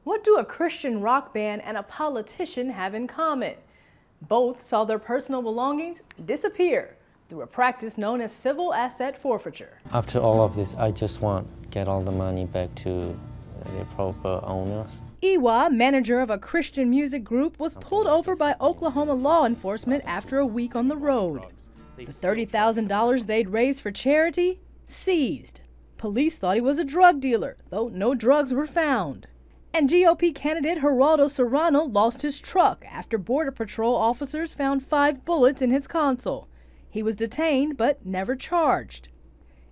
What do a Christian rock band and a politician have in common? Both saw their personal belongings disappear through a practice known as civil asset forfeiture. After all of this, I just want to get all the money back to the proper owners. Iwa, manager of a Christian music group, was pulled over by Oklahoma law enforcement after a week on the road. The $30,000 they'd raised for charity, seized. Police thought he was a drug dealer, though no drugs were found. And GOP candidate Geraldo Serrano lost his truck after Border Patrol officers found 5 bullets in his console. He was detained but never charged.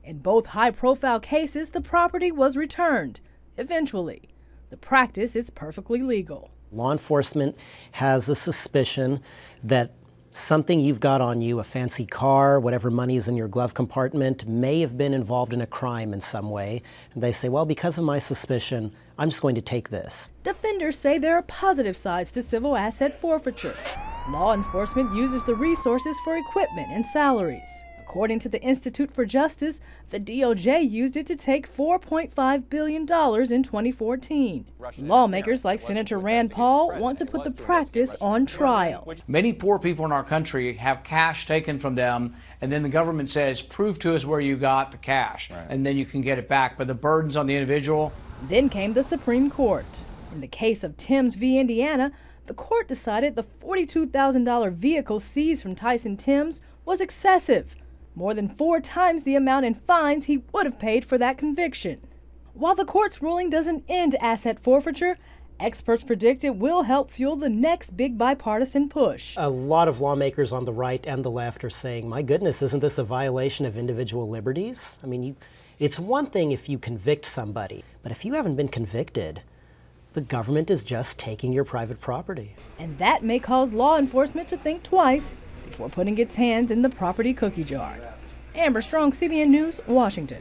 In both high-profile cases, the property was returned, eventually. The practice is perfectly legal. Law enforcement has a suspicion that something you've got on you, a fancy car, whatever money is in your glove compartment, may have been involved in a crime in some way. And they say, well, because of my suspicion, I'm just going to take this. Defenders say there are positive sides to civil asset forfeiture. Law enforcement uses the resources for equipment and salaries. According to the Institute for Justice, the DOJ used it to take $4.5 billion in 2014. Lawmakers like Senator Rand Paul want to put the practice on trial. Many poor people in our country have cash taken from them, and then the government says, prove to us where you got the cash, and then you can get it back. But the burden's on the individual. Then came the Supreme Court. In the case of Timms v. Indiana, the court decided the $42,000 vehicle seized from Tyson Timms was excessive, more than 4 times the amount in fines he would have paid for that conviction. While the court's ruling doesn't end asset forfeiture, experts predict it will help fuel the next big bipartisan push. A lot of lawmakers on the right and the left are saying, my goodness, isn't this a violation of individual liberties? I mean, it's one thing if you convict somebody, but if you haven't been convicted, the government is just taking your private property. And that may cause law enforcement to think twice before putting its hands in the property cookie jar. Amber Strong, CBN News, Washington.